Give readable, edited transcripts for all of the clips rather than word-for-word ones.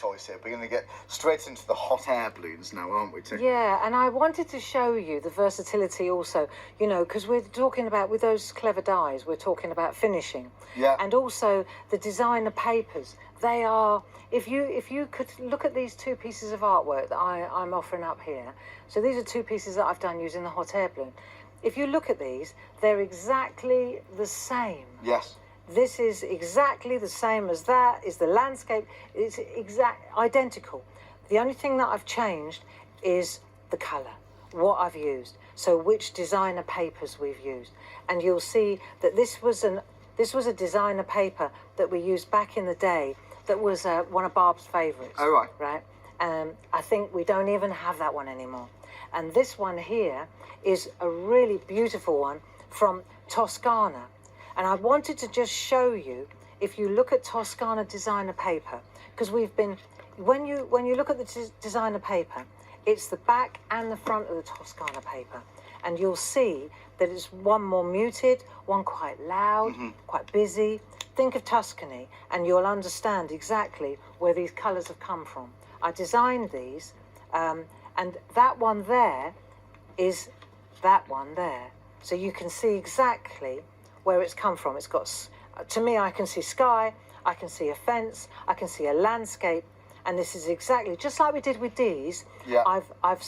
choice here. We're going to get straight into the hot air balloons now, aren't we, Tim? Yeah, and I wanted to show you the versatility also, you know, because we're talking about, with those clever dies, we're talking about finishing. Yeah. And also the designer papers. They are, if you could look at these two pieces of artwork that I'm offering up here. So these are two pieces that I've done using the hot air balloon. If you look at these, they're exactly the same. Yes. This is exactly the same as that, is the landscape. It's identical. The only thing that I've changed is the colour, what I've used. So which designer papers we've used. And you'll see that this was a designer paper that we used back in the day that was one of Barb's favourites. Oh, right. Right? I think we don't even have that one anymore. And this one here is a really beautiful one from Toscana. And I wanted to just show you, if you look at Toscana designer paper, because we've been, when you look at the designer paper, it's the back and the front of the Toscana paper. And you'll see that it's one more muted, one quite loud, quite busy. Think of Tuscany, and you'll understand exactly where these colours have come from. I designed these, and that one there is that one there. So you can see exactly where it's come from. It's got, to me, I can see sky, I can see a fence, I can see a landscape, and this is exactly, just like we did with these, yeah. I've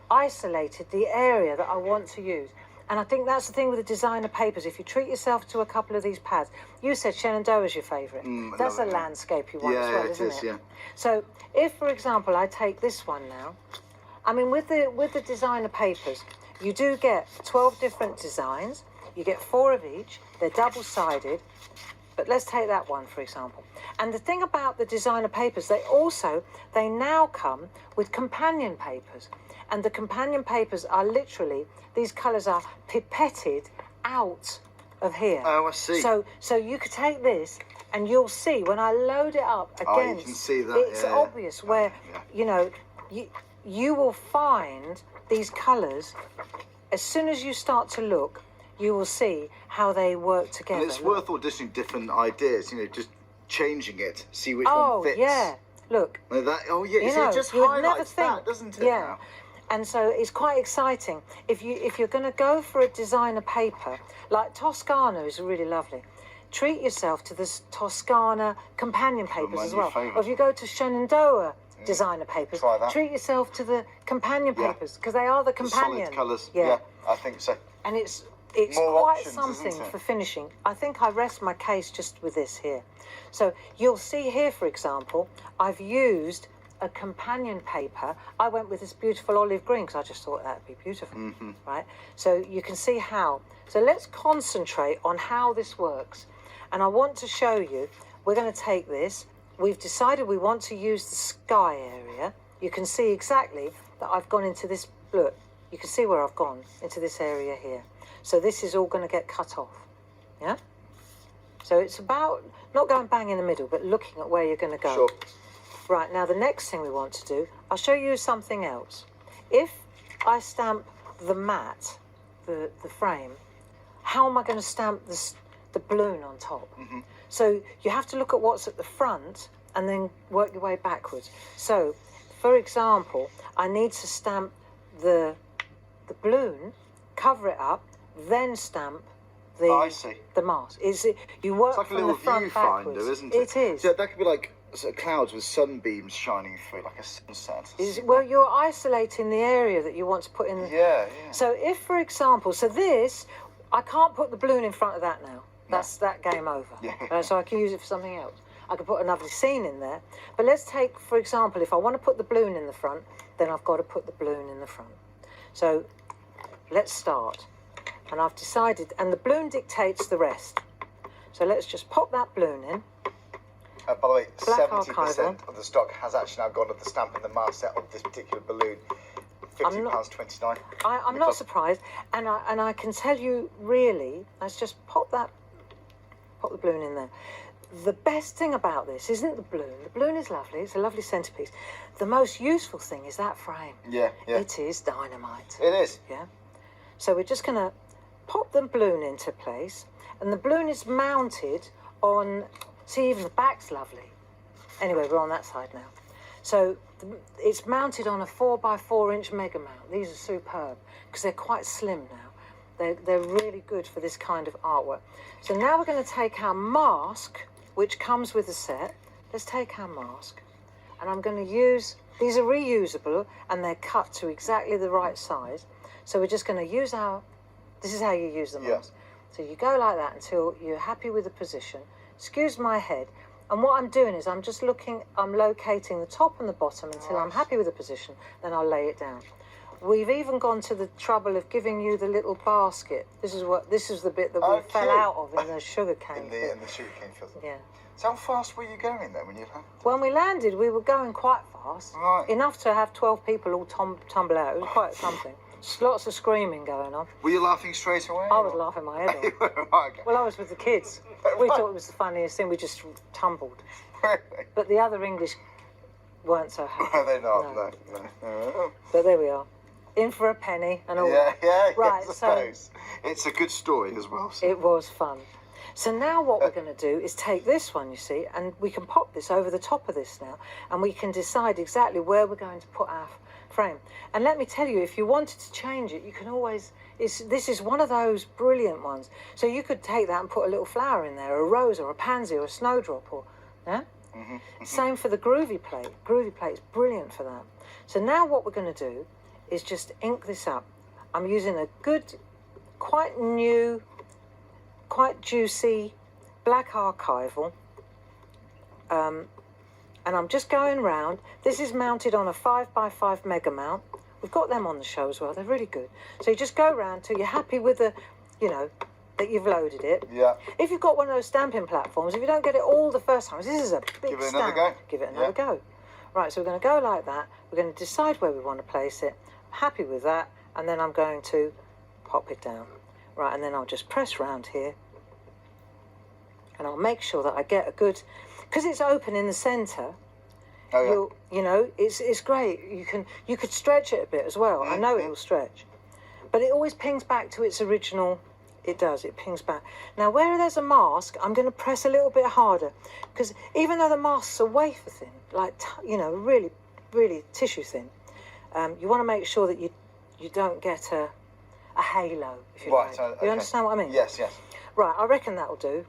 isolated the area that I want to use. And I think that's the thing with the designer papers. If you treat yourself to a couple of these pads, you said Shenandoah is your favourite. That's a landscape you want as well, isn't it? Yeah. So if, for example, I take this one now, I mean, with the designer papers, you do get 12 different designs. You get 4 of each. They're double-sided. But let's take that one, for example. And the thing about the designer papers, they now come with companion papers. And the companion papers are literally, these colours are pipetted out of here. Oh, I see. So you could take this and you'll see when I load it up against, oh, you can see that. It's obvious where, you know, you will find these colours, as soon as you start to look, you will see how they work together. And it's worth auditioning different ideas, you know, just changing it, see which one fits. Oh, yeah. Look. Like that, oh, yeah. You know, it just you would never highlights think, that, doesn't it? Yeah. Now? And so it's quite exciting. If you're going to go for a designer paper, like Toscana is really lovely, treat yourself to this Toscana companion papers as well. Or if you go to Shenandoah designer papers, treat yourself to the companion papers, because they are the companion. Solid colours, yeah, I think so. And it's more quite options, something isn't it? for finishing. I think I rest my case just with this here. So you'll see here, for example, I've used a companion paper. I went with this beautiful olive green because I just thought that'd be beautiful, right? So you can see how. So let's concentrate on how this works. And I want to show you, we're going to take this. We've decided we want to use the sky area. You can see exactly that I've gone into this, look, you can see where I've gone into this area here. So this is all going to get cut off, yeah? So it's about not going bang in the middle, but looking at where you're going to go. Sure. Right, now the next thing we want to do, I'll show you something else. If I stamp the mat, the frame, how am I going to stamp the balloon on top? So you have to look at what's at the front and then work your way backwards. So, for example, I need to stamp the balloon, cover it up, then stamp the mast. You work it's like from a little the front viewfinder, backwards. isn't it? It is. So that could be like sort of clouds with sunbeams shining through, like a sunset. Well, you're isolating the area that you want to put in. Yeah. So if, for example, I can't put the balloon in front of that now. That's that game over. Yeah. So I can use it for something else. I could put another scene in there. But let's take, for example, if I want to put the balloon in the front, then I've got to put the balloon in the front. So let's start. And I've decided, and the balloon dictates the rest. So let's just pop that balloon in. By the way, Black 70% archival. of the stock has actually now gone to the stamp in the mast set of this particular balloon. £50.29. I'm not surprised, and I can tell you really. Let's just pop the balloon in there. The best thing about this isn't the balloon. The balloon is lovely. It's a lovely centerpiece. The most useful thing is that frame. Yeah. It is dynamite. It is. Yeah. So we're just going to pop the balloon into place, and the balloon is mounted on. See, even the back's lovely. Anyway, we're on that side now. So it's mounted on a 4x4-inch mega mount. These are superb because they're quite slim now. They're really good for this kind of artwork. So now we're going to take our mask, which comes with the set. Let's take our mask, and I'm going to use, these are reusable and they're cut to exactly the right size. So we're just going to use our, this is how you use the mask. So you go like that until you're happy with the position. Excuse my head. And what I'm doing is I'm just looking, I'm locating the top and the bottom until I'm happy with the position, then I'll lay it down. We've even gone to the trouble of giving you the little basket. This is the bit that we fell out of in the sugar cane. in the sugar cane field. Yeah. So how fast were you going then when you landed? When we landed, we were going quite fast. Right. Enough to have 12 people all tumble out. It was quite something. Just lots of screaming going on. Were you laughing straight away? I was laughing my head off. Right, okay. Well, I was with the kids. We thought it was the funniest thing. We just tumbled. But the other English weren't so happy. They're not, no. But there we are. In for a penny and all Yeah, that. Right, yes, I so suppose. It's a good story as well. So. it was fun. So now what we're going to do is take this one, you see, and we can pop this over the top of this now, and we can decide exactly where we're going to put our frame. And let me tell you, if you wanted to change it, you can always, this is one of those brilliant ones. So you could take that and put a little flower in there, a rose or a pansy or a snowdrop, or, yeah? Same for the groovy plate. Groovy plate is brilliant for that. So now what we're going to do is just ink this up. I'm using a good, quite new, quite juicy black archival, and I'm just going round. This is mounted on a 5x5 mega mount. We've got them on the show as well. They're really good. So you just go round till you're happy with the, you know, that you've loaded it. Yeah. If you've got one of those stamping platforms, if you don't get it all the first time, this is a big Give it stamp. another go. Give it another go. Right, so we're going to go like that. We're going to decide where we want to place it. I'm happy with that, and then I'm going to pop it down. Right, and then I'll just press round here, and I'll make sure that I get a good, because it's open in the centre. Oh, You know, it's great. You could stretch it a bit as well. I know it will stretch, but it always pings back to its original. It does. It pings back. Now, where there's a mask, I'm going to press a little bit harder, because even though the masks are wafer thin, like you know, really, really tissue thin, you want to make sure that you don't get a halo, if you like. Okay. You understand what I mean? Yes, yes. Right. I reckon that'll do.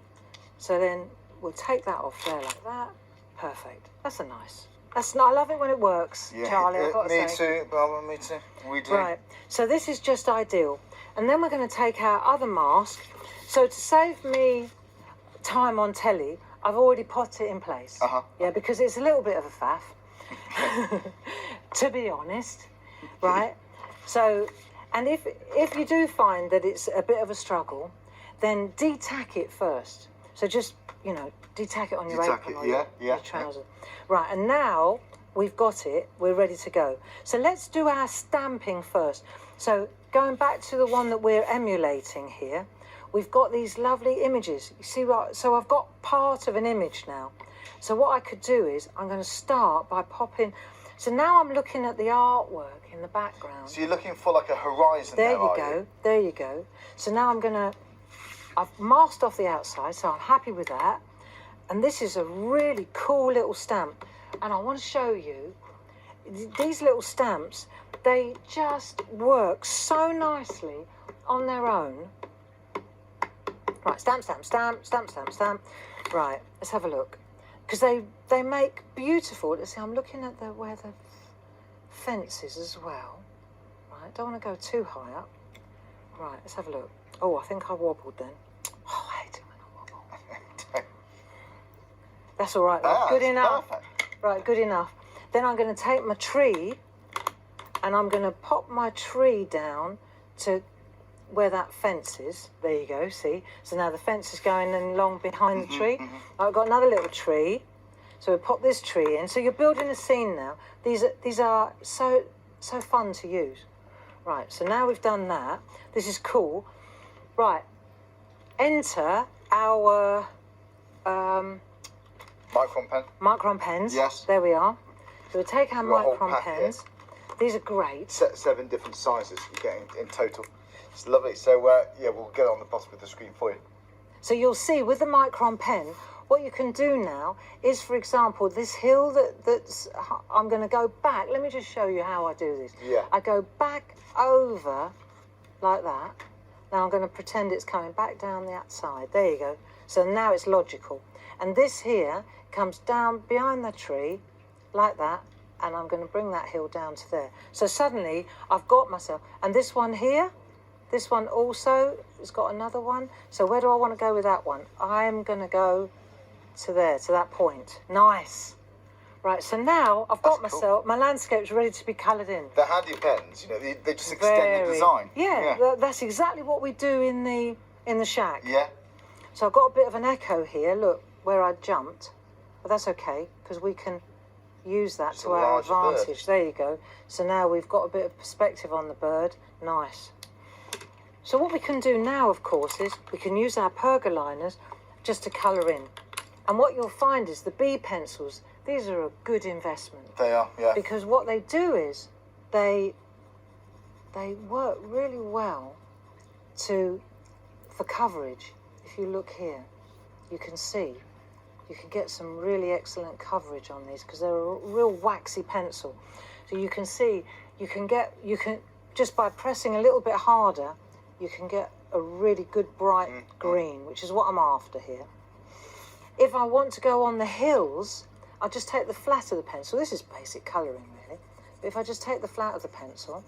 So then we'll take that off there like that. Perfect. That's a nice. I love it when it works, Yeah. Charlie. I've got to Me say. too, Barbara, me too. We do. Right, so this is just ideal. And then we're going to take our other mask. So to save me time on telly, I've already put it in place. Yeah, because it's a little bit of a faff, to be honest, right? So, and if you do find that it's a bit of a struggle, then de-tack it first. So just, you know, de-tack it on your De-tack apron it, or yeah, your trousers. Right, and now we've got it, we're ready to go. So let's do our stamping first. So going back to the one that we're emulating here, we've got these lovely images. You see what? So I've got part of an image now. So what I could do is I'm going to start by popping. So now I'm looking at the artwork in the background. So you're looking for like a horizon There there, you go. There you go. So now I've masked off the outside, so I'm happy with that. And this is a really cool little stamp. And I want to show you these little stamps. They just work so nicely on their own. Right, stamp, stamp, stamp, stamp, stamp, stamp. Right, let's have a look. Because they make beautiful. Let's see, I'm looking at where the fence is as well. Right, don't want to go too high up. Right, let's have a look. Oh, I think I wobbled then. Oh, I hate it when I wobble. That's all right, though. Good enough. Perfect. Right, good enough. Then I'm going to take my tree and I'm going to pop my tree down to where that fence is. There you go, see? So now the fence is going along behind the tree. I've got another little tree. So we pop this tree in. So you're building a scene now. These are so fun to use. Right, so now we've done that. This is cool. Right, enter our Micron pen. Micron pens. Yes. There we are. So we take our We've got a whole Micron pack here. pens. These are great. 7 different sizes you get in total. It's lovely. So yeah, we'll get it on the bottom of the screen for you. So you'll see with the Micron pen, what you can do now is, for example, this hill that's I'm going to go back. Let me just show you how I do this. Yeah. I go back over like that. Now I'm going to pretend it's coming back down the outside. There you go. So now it's logical. And this here comes down behind the tree like that, and I'm going to bring that hill down to there. So suddenly I've got myself, and this one here, this one also has got another one. So where do I want to go with that one? I'm going to go to there, to that point. Nice. Right, so now I've got That's cool. myself, my landscape's ready to be coloured in. The handy pens, you know, they just extend the design. Yeah, that's exactly what we do in the shack. Yeah. So I've got a bit of an echo here, look, where I jumped. But that's okay, because we can use that It's to a our larger bird. advantage. There you go. So now we've got a bit of perspective on the bird. Nice. So what we can do now, of course, is we can use our pergoliners just to colour in. And what you'll find is the bee pencils, these are a good investment. They are, yeah. Because what they do is they work really well for coverage. If you look here, you can see you can get some really excellent coverage on these because they're a real waxy pencil. So you can see you can just by pressing a little bit harder, you can get a really good bright green, which is what I'm after here. If I want to go on the hills, I'll just take the flat of the pencil. This is basic colouring, really. But if I just take the flat of the pencil,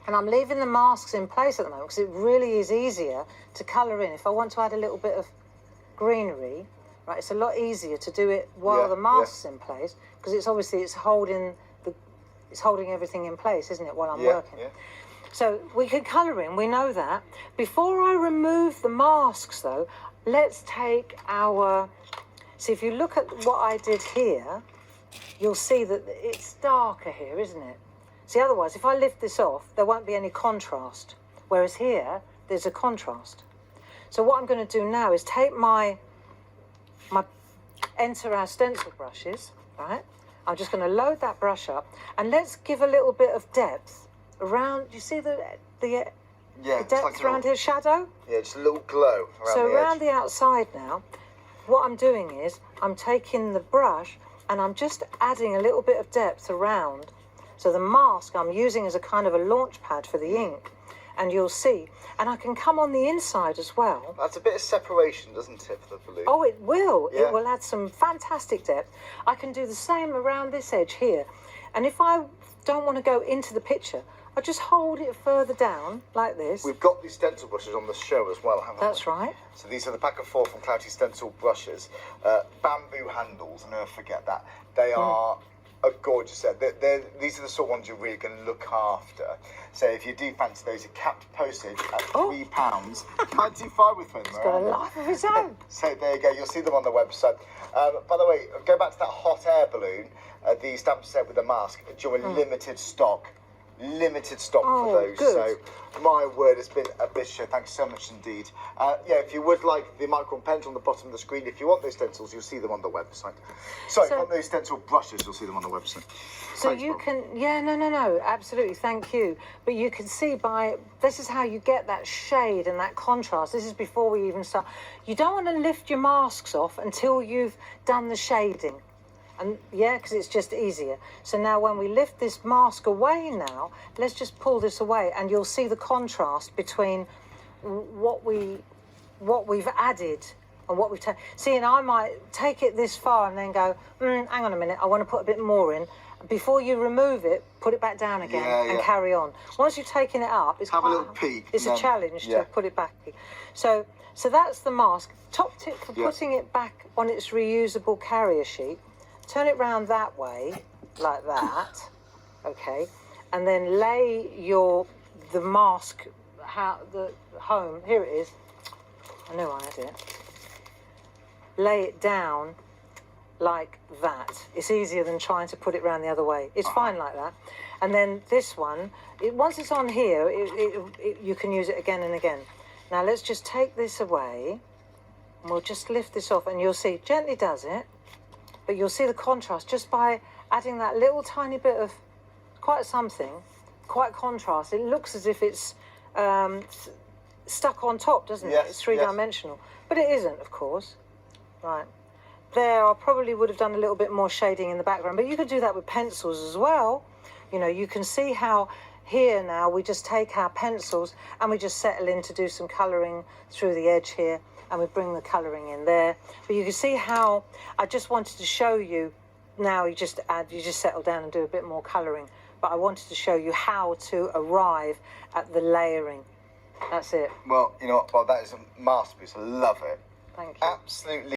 and I'm leaving the masks in place at the moment because it really is easier to colour in. If I want to add a little bit of greenery, right, it's a lot easier to do it while the mask's in place because it's holding everything in place, isn't it, while I'm working. Yeah. So we can colour in, we know that. Before I remove the masks, though, let's take our... See, if you look at what I did here, you'll see that it's darker here, isn't it? See, otherwise, if I lift this off, there won't be any contrast. Whereas here, there's a contrast. So what I'm going to do now is take my enter our stencil brushes, right? I'm just going to load that brush up, and let's give a little bit of depth around. Do you see the depth like around here, shadow? Yeah, just a little glow around So the around edge. the outside now, what I'm doing is I'm taking the brush and I'm just adding a little bit of depth around. So the mask I'm using as a kind of a launch pad for the ink, and you'll see. And I can come on the inside as well. That's a bit of separation, doesn't it, for the balloon? Oh, it will. Yeah. It will add some fantastic depth. I can do the same around this edge here. And if I don't want to go into the picture, I just hold it further down like this. We've got these stencil brushes on the show as well, haven't we? That's right. So these are the Pack of 4 from Clouty Stencil brushes. Bamboo handles, I'll never forget that. They are a gorgeous set. These are the sort of ones you're really going to look after. So if you do fancy those, are capped postage at £3.95 with them. Got a life of his own. So there you go, you'll see them on the website. By the way, go back to that hot air balloon, the stamp set with the mask. During limited stock. Limited stock for those. Good. So my word, it's been a big show. Thanks so much indeed. If you would like the micron pens on the bottom of the screen, if you want those stencils, you'll see them on the website. Sorry, if you want those stencil brushes, you'll see them on the website. So Thanks, you Bob. can, no, absolutely, thank you. But you can see this is how you get that shade and that contrast. This is before we even start. You don't want to lift your masks off until you've done the shading. And because it's just easier. So now when we lift this mask away now, let's just pull this away and you'll see the contrast between what we've added and what we've taken. See, and I might take it this far and then go, hang on a minute, I want to put a bit more in. Before you remove it, put it back down again and carry on. Once you've taken it up, it's Have a little peek. It's a challenge to put it back. So that's the mask. Top tip for putting it back on its reusable carrier sheet. Turn it round that way, like that, okay, and then lay the mask, home, here it is, I knew I had it, lay it down like that. It's easier than trying to put it round the other way. It's fine like that. And then this one, once it's on here, you can use it again and again. Now let's just take this away, and we'll just lift this off, and you'll see, gently does it. But you'll see the contrast just by adding that little tiny bit of quite contrast. It looks as if it's stuck on top, doesn't it? Yes, It's three-dimensional. But it isn't, of course. Right. There, I probably would have done a little bit more shading in the background, but you could do that with pencils as well. You know, you can see how here now we just take our pencils and we just settle in to do some colouring through the edge here, and we bring the colouring in there. But you can see how I just wanted to show you now, you just settle down and do a bit more colouring. But I wanted to show you how to arrive at the layering. That's it. Well, you know what, Bob, that is a masterpiece. I love it. Thank you. Absolutely.